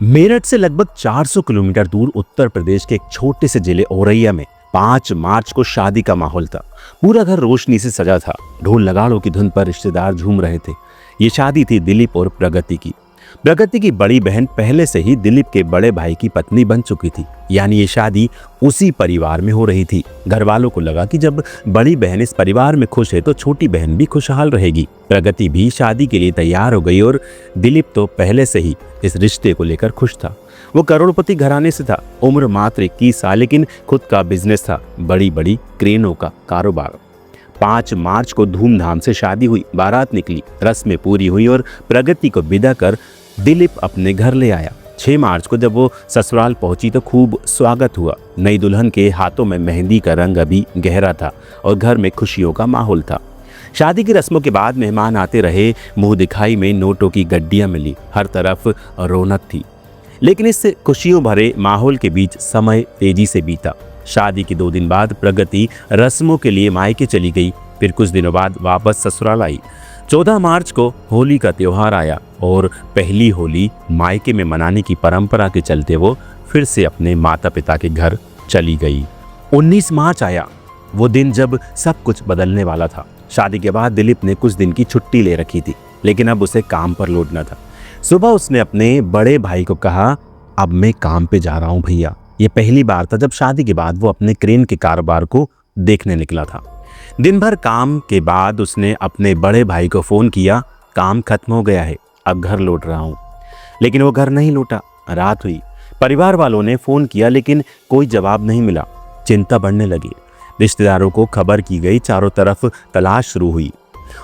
मेरठ से लगभग 400 किलोमीटर दूर उत्तर प्रदेश के एक छोटे से जिले औरैया में 5 मार्च को शादी का माहौल था। पूरा घर रोशनी से सजा था। ढोल नगाड़ों की धुन पर रिश्तेदार झूम रहे थे। ये शादी थी दिलीप और प्रगति की। प्रगति की बड़ी बहन पहले से ही दिलीप के बड़े भाई की पत्नी बन चुकी थी, यानी ये शादी उसी परिवार में हो रही थी। घर वालों को लगा कि जब बड़ी बहन इस परिवार में खुश है तो छोटी बहन भी खुशहाल रहेगी। प्रगति भी शादी के लिए तैयार हो गई और दिलीप तो पहले से ही इस रिश्ते को लेकर खुश था। वो करोड़पति घराने से था, उम्र मात्र 21 साल, लेकिन खुद का बिजनेस था, बड़ी बड़ी क्रेनों का कारोबार। 5 मार्च को धूमधाम से शादी हुई, बारात निकली, रस्में पूरी हुई और प्रगति को विदा कर दिलीप अपने घर ले आया। 6 मार्च को जब वो ससुराल पहुंची तो खूब स्वागत हुआ। नई दुल्हन के हाथों में मेहंदी का रंग अभी गहरा था और घर में खुशियों का माहौल था। शादी की रस्मों के बाद मेहमान आते रहे, मुंह दिखाई में नोटों की गड्डियां मिली, हर तरफ रौनक थी। लेकिन इस खुशियों भरे माहौल के बीच समय तेजी से बीता। शादी के 2 दिन बाद प्रगति रस्मों के लिए मायके चली गई, फिर कुछ दिनों बाद वापस ससुराल आई। 14 मार्च को होली का त्योहार आया और पहली होली मायके में मनाने की परंपरा के चलते वो फिर से अपने माता पिता के घर चली गई। 19 मार्च आया, वो दिन जब सब कुछ बदलने वाला था। शादी के बाद दिलीप ने कुछ दिन की छुट्टी ले रखी थी, लेकिन अब उसे काम पर लौटना था। सुबह उसने अपने बड़े भाई को कहा, अब मैं काम पे जा रहा हूँ भैया। ये पहली बार था जब शादी के बाद वो अपने क्रेन के कारोबार को देखने निकला था। दिन भर काम के बाद उसने अपने बड़े भाई को फोन किया, काम खत्म हो गया है, अब घर लौट रहा हूँ। लेकिन वो घर नहीं लौटा। रात हुई, परिवार वालों ने फोन किया लेकिन कोई जवाब नहीं मिला। चिंता बढ़ने लगी। रिश्तेदारों को खबर की गई, चारों तरफ तलाश शुरू हुई।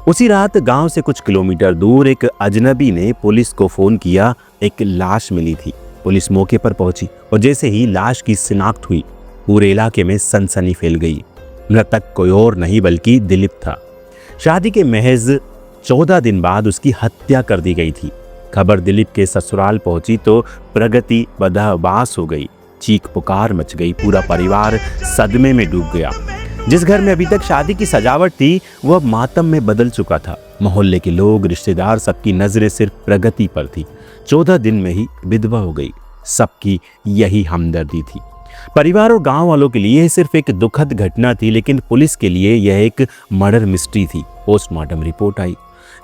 उसी रात गांव से कुछ किलोमीटर दूर एक अजनबी ने पुलिस को फोन किया, एक लाश मिली थी। पुलिस मौके पर पहुंची और जैसे ही लाश की शिनाख्त हुई, पूरे इलाके में सनसनी फैल गई। मृतक कोई और नहीं बल्कि दिलीप था। शादी के महज 14 दिन बाद उसकी हत्या कर दी गई थी। खबर दिलीप के ससुराल पहुंची तो प्रगति बदहवास हो गई। चीख पुकार मच गई, पूरा परिवार सदमे में डूब गया। जिस घर में अभी तक शादी की सजावट थी वो अब मातम में बदल चुका था। मोहल्ले के लोग, रिश्तेदार, सबकी नजरें सिर्फ प्रगति पर थी। 14 दिन में ही विधवा हो गई। सबकी यही हमदर्दी थी। परिवार और गांव वालों के लिए सिर्फ एक दुखद घटना थी, लेकिन पुलिस के लिए यह एक मर्डर मिस्ट्री थी। पोस्टमार्टम रिपोर्ट आई।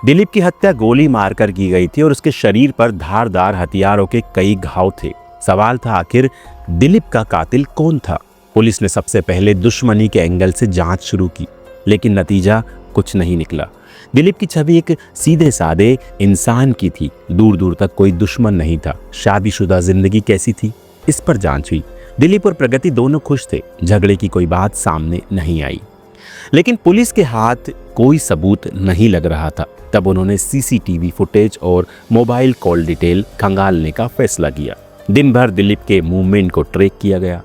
दिलीप की हत्या गोली मारकर की गई थी और उसके शरीर पर धारदार हथियारों के कई घाव थे। सवाल था, आखिर दिलीप का कातिल कौन था? पुलिस ने सबसे पहले दुश्मनी के एंगल से जांच शुरू की, लेकिन नतीजा कुछ नहीं निकला। दिलीप की छवि एक सीधे साधे इंसान की थी। दूर दूर तक कोई दुश्मन नहीं था। शादीशुदा जिंदगी कैसी थी, इस पर जांच हुई। दिलीप और प्रगति दोनों खुश थे। झगड़े की कोई बात सामने नहीं आई, लेकिन पुलिस के हाथ कोई सबूत नहीं लग रहा था। तब उन्होंने सीसीटीवी फुटेज और मोबाइल कॉल डिटेल खंगालने का फैसला किया। दिन भर दिलीप के मूवमेंट को ट्रैक किया गया।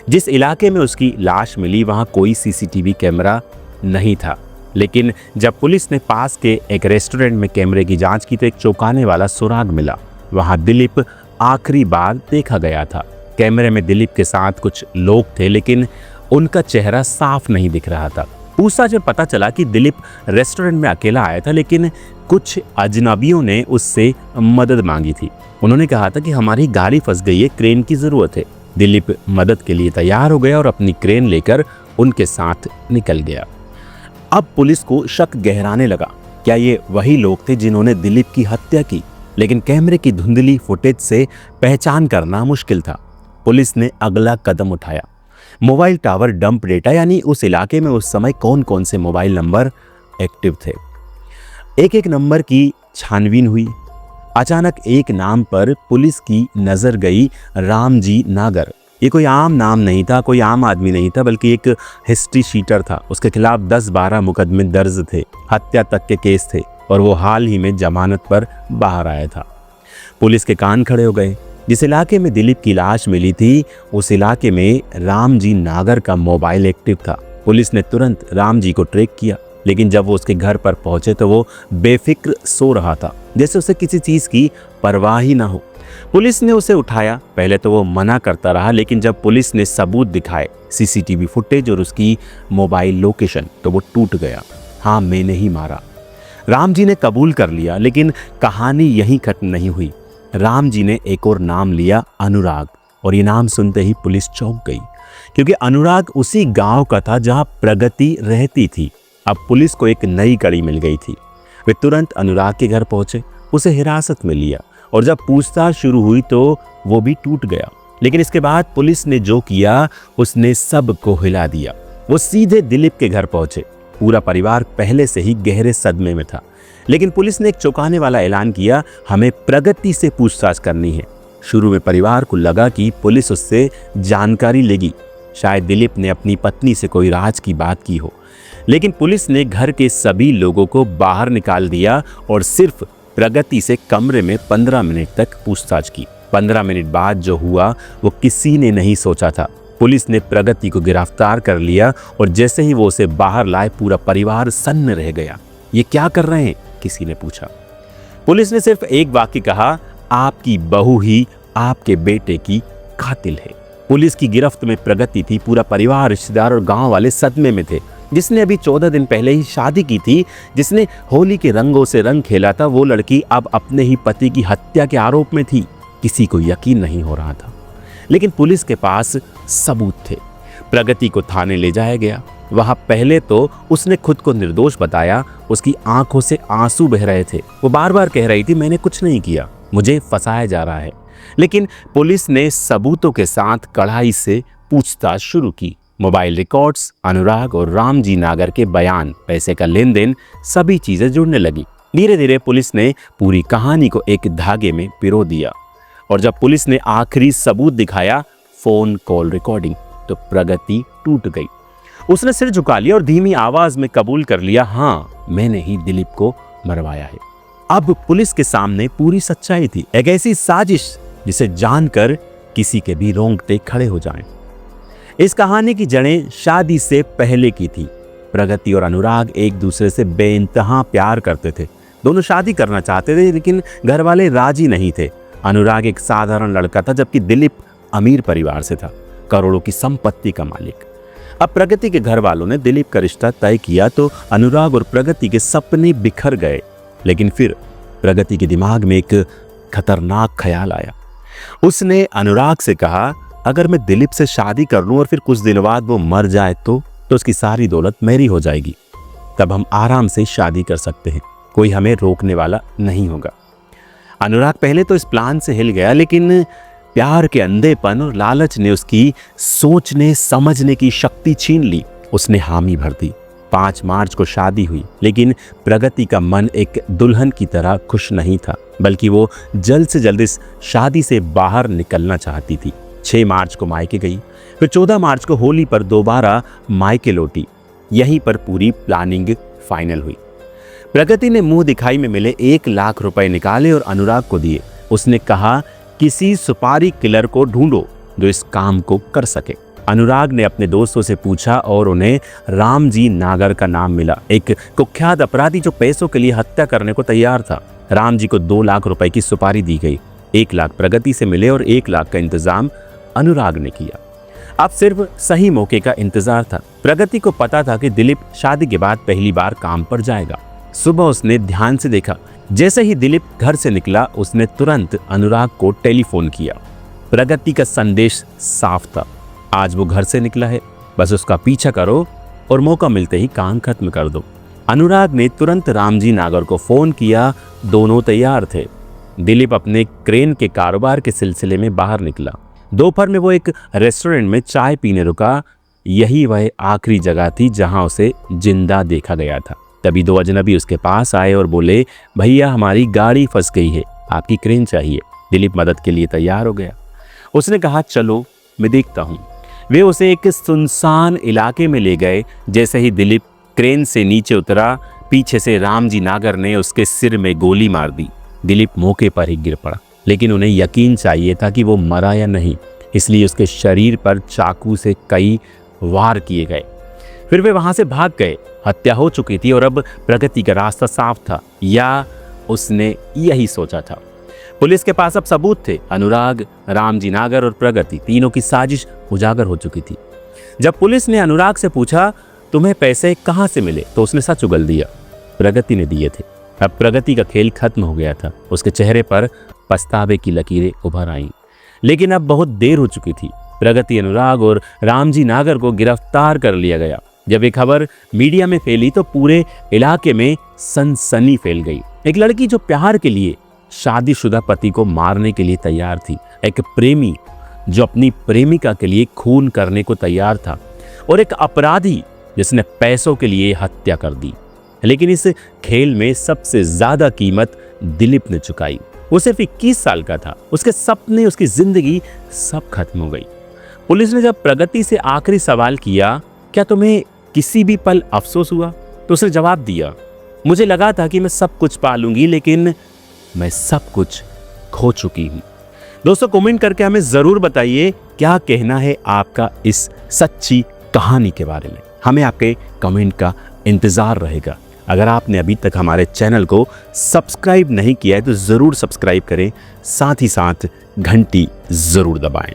जिस इलाके में उसकी लाश मिली वहां कोई सीसीटीवी कैमरा नहीं था, लेकिन जब पुलिस ने पास के एक रेस्टोरेंट में कैमरे की जांच की तो एक चौंकाने वाला सुराग मिला। वहां दिलीप आखिरी बार देखा गया था। कैमरे में दिलीप के साथ कुछ लोग थे, लेकिन उनका चेहरा साफ नहीं दिख रहा था। पूछताछ में पता चला कि दिलीप रेस्टोरेंट में अकेला आया था, लेकिन कुछ अजनबियों ने उससे मदद मांगी थी। उन्होंने कहा था कि हमारी गाड़ी फंस गई है, क्रेन की जरूरत है। दिलीप मदद के लिए तैयार हो गया और अपनी क्रेन लेकर उनके साथ निकल गया। अब पुलिस को शक गहराने लगा, क्या ये वही लोग थे जिन्होंने दिलीप की हत्या की? लेकिन कैमरे की धुंधली फुटेज से पहचान करना मुश्किल था। पुलिस ने अगला कदम उठाया। मोबाइल टावर डंप डेटा, यानी उस इलाके में उस समय कौन कौन से मोबाइल नंबर एक्टिव थे। एक एक नंबर की छानबीन हुई। अचानक एक नाम पर पुलिस की नजर गई, रामजी नागर। ये कोई आम नाम नहीं था, कोई आम आदमी नहीं था, बल्कि एक हिस्ट्री शीटर था। उसके खिलाफ 10-12 मुकदमे दर्ज थे, हत्या तक के केस थे और वो हाल ही में जमानत पर बाहर आया था। पुलिस के कान खड़े हो गए। जिस इलाके में दिलीप की लाश मिली थी उस इलाके में रामजी नागर का मोबाइल एक्टिव था। पुलिस ने तुरंत रामजी को ट्रैक किया, लेकिन जब वो उसके घर पर पहुंचे तो वो बेफिक्र सो रहा था, जैसे उसे किसी चीज की परवाह ही ना हो। पुलिस ने उसे उठाया। पहले तो वो मना करता रहा, लेकिन जब पुलिस ने सबूत दिखाए, सीसीटीवी फुटेज और उसकी मोबाइल लोकेशन, तो वो टूट गया। हाँ, मैंने ही मारा। रामजी ने कबूल कर लिया, लेकिन कहानी यहीं खत्म नहीं हुई। राम जी ने एक और नाम लिया, अनुराग। और ये नाम सुनते ही पुलिस चौंक गई, क्योंकि अनुराग उसी गांव का था जहां प्रगति रहती थी। अब पुलिस को एक नई कड़ी मिल गई थी। वे तुरंत अनुराग के घर पहुंचे, उसे हिरासत में लिया और जब पूछताछ शुरू हुई तो वो भी टूट गया। लेकिन इसके बाद पुलिस ने जो किया उसने सबको हिला दिया। वो सीधे दिलीप के घर पहुंचे। पूरा परिवार पहले से ही गहरे सदमे में था, लेकिन पुलिस ने एक चौंकाने वाला ऐलान किया, हमें प्रगति से पूछताछ करनी है। शुरू में परिवार को लगा कि पुलिस उससे जानकारी लेगी, शायद दिलीप ने अपनी पत्नी से कोई राज की बात की हो। लेकिन पुलिस ने घर के सभी लोगों को बाहर निकाल दिया और सिर्फ प्रगति से कमरे में 15 मिनट तक पूछताछ की। 15 मिनट बाद जो हुआ वो किसी ने नहीं सोचा था। पुलिस ने प्रगति को गिरफ्तार कर लिया और जैसे ही वो उसे बाहर लाए पूरा परिवार सन्न रह गया। ये क्या कर रहे हैं? किसी ने पूछा। पुलिस ने सिर्फ एक वाक्य कहा, आपकी बहू ही आपके बेटे की कातिल है। पुलिस की गिरफ्त में प्रगति थी। पूरा परिवार, रिश्तेदार और गांव वाले सदमे में थे। जिसने अभी 14 दिन पहले ही शादी की थी, जिसने होली के रंगों से रंग खेला था, वो लड़की अब अपने ही पति की हत्या के आरोप में थी। किसी को यकीन नहीं हो रहा था, लेकिन पुलिस के पास सबूत थे। प्रगति को थाने ले जाया गया। वहां पहले तो उसने खुद को निर्दोष बताया। उसकी आंखों से आंसू बह रहे थे। वो बार बार कह रही थी, मैंने कुछ नहीं किया, मुझे फंसाया जा रहा है। लेकिन पुलिस ने सबूतों के साथ कड़ाई से पूछताछ शुरू की। मोबाइल रिकॉर्ड्स, अनुराग और रामजी नागर के बयान, पैसे का लेन देन, सभी चीजें जुड़ने लगी। धीरे धीरे पुलिस ने पूरी कहानी को एक धागे में पिरो दिया। और जब पुलिस ने आखिरी सबूत दिखाया, फोन कॉल रिकॉर्डिंग, तो प्रगति टूट गई। उसने सिर झुका लिया और धीमी आवाज में कबूल कर लिया, हाँ, मैंने ही दिलीप को मरवाया है। अब पुलिस के सामने पूरी सच्चाई थी, एक ऐसी साजिश जिसे जानकर किसी के भी रोंगटे खड़े हो जाएं। इस कहानी की जड़ें शादी से पहले की थी। प्रगति और अनुराग एक दूसरे से बेइंतहा प्यार करते थे। दोनों शादी करना चाहते थे, लेकिन घर वाले राजी नहीं थे। अनुराग एक साधारण लड़का था, जबकि दिलीप अमीर परिवार से था, करोड़ों की संपत्ति का मालिक। अब प्रगति के घर वालों ने दिलीप का रिश्ता तय किया तो अनुराग और प्रगति के सपने बिखर गए। लेकिन फिर प्रगति के दिमाग में एक खतरनाक ख्याल आया। उसने अनुराग से कहा, अगर मैं दिलीप से शादी कर लूं और फिर कुछ दिन बाद वो मर जाए तो उसकी सारी दौलत मेरी हो जाएगी। तब हम आराम से शादी कर सकते हैं, कोई हमें रोकने वाला नहीं होगा। अनुराग पहले तो इस प्लान से हिल गया, लेकिन प्यार के अंधेपन और लालच ने उसकी सोचने समझने की शक्ति छीन ली। उसने हामी भर दी। 5 मार्च को शादी हुई, लेकिन प्रगति का मन एक दुल्हन की तरह खुश नहीं था, बल्कि वो जल्द से जल्द इस शादी से बाहर निकलना चाहती थी। 6 मार्च को मायके गई, फिर 14 मार्च को होली पर दोबारा मायके लौटी। यहीं पर पूरी प्लानिंग फाइनल हुई। प्रगति ने मुंह दिखाई में मिले 1 लाख रुपए निकाले और अनुराग को दिए। उसने कहा, किसी सुपारी किलर को ढूंढो जो इस काम को कर सके। अनुराग ने अपने दोस्तों से पूछा और उन्हें रामजी नागर का नाम मिला, एक कुख्यात अपराधी जो पैसों के लिए हत्या करने को तैयार था। रामजी को 2 लाख रुपए की सुपारी दी गई। 1 लाख प्रगति से मिले और 1 लाख का इंतजाम अनुराग ने किया। अब सिर्फ सही मौके का इंतजार था। प्रगति को पता था कि दिलीप शादी के बाद पहली बार काम पर जाएगा। सुबह उसने ध्यान से देखा। जैसे ही दिलीप घर से निकला, उसने तुरंत अनुराग को टेलीफोन किया। प्रगति का संदेश साफ था, आज वो घर से निकला है, बस उसका पीछा करो और मौका मिलते ही काम खत्म कर दो। अनुराग ने तुरंत रामजी नागर को फोन किया। दोनों तैयार थे। दिलीप अपने क्रेन के कारोबार के सिलसिले में बाहर निकला। दोपहर में वो एक रेस्टोरेंट में चाय पीने रुका। यही वह आखिरी जगह थी जहां उसे जिंदा देखा गया था। तभी 2 अजनबी उसके पास आए और बोले, भैया, हमारी गाड़ी फंस गई है, आपकी क्रेन चाहिए। दिलीप मदद के लिए तैयार हो गया। उसने कहा, चलो मैं देखता हूँ। वे उसे एक सुनसान इलाके में ले गए। जैसे ही दिलीप क्रेन से नीचे उतरा, पीछे से रामजी नागर ने उसके सिर में गोली मार दी। दिलीप मौके पर ही गिर पड़ा, लेकिन उन्हें यकीन चाहिए था कि वो मरा या नहीं, इसलिए उसके शरीर पर चाकू से कई वार किए गए। फिर वे वहां से भाग गए। हत्या हो चुकी थी और अब प्रगति का रास्ता साफ था, या उसने यही सोचा था। पुलिस के पास अब सबूत थे। अनुराग, रामजी नागर और प्रगति, तीनों की साजिश उजागर हो चुकी थी। जब पुलिस ने अनुराग से पूछा, तुम्हें पैसे कहां से मिले, तो उसने सच उगल दिया, प्रगति ने दिए थे। अब प्रगति का खेल खत्म हो गया था। उसके चेहरे पर पछतावे की लकीरें उभर आईं। लेकिन अब बहुत देर हो चुकी थी। प्रगति अनुराग और रामजी नागर को गिरफ्तार कर लिया गया। जब ये खबर मीडिया में फैली तो पूरे इलाके में सनसनी फैल गई। एक लड़की जो प्यार के लिए शादीशुदा पति को मारने के लिए तैयार थी, एक प्रेमी जो अपनी प्रेमिका के लिए खून करने को तैयार था, और एक अपराधी जिसने पैसों के लिए हत्या कर दी। लेकिन इस खेल में सबसे ज्यादा कीमत दिलीप ने चुकाई। वो सिर्फ 21 साल का था। उसके सपने, उसकी जिंदगी सब खत्म हो गई। पुलिस ने जब प्रगति से आखिरी सवाल किया, क्या तुम्हें किसी भी पल अफसोस हुआ, तो उसने जवाब दिया, मुझे लगा था कि मैं सब कुछ पा लूंगी, लेकिन मैं सब कुछ खो चुकी हूं। दोस्तों, कमेंट करके हमें जरूर बताइए क्या कहना है आपका इस सच्ची कहानी के बारे में। हमें आपके कमेंट का इंतजार रहेगा। अगर आपने अभी तक हमारे चैनल को सब्सक्राइब नहीं किया है तो जरूर सब्सक्राइब करें, साथ ही साथ घंटी जरूर दबाएं।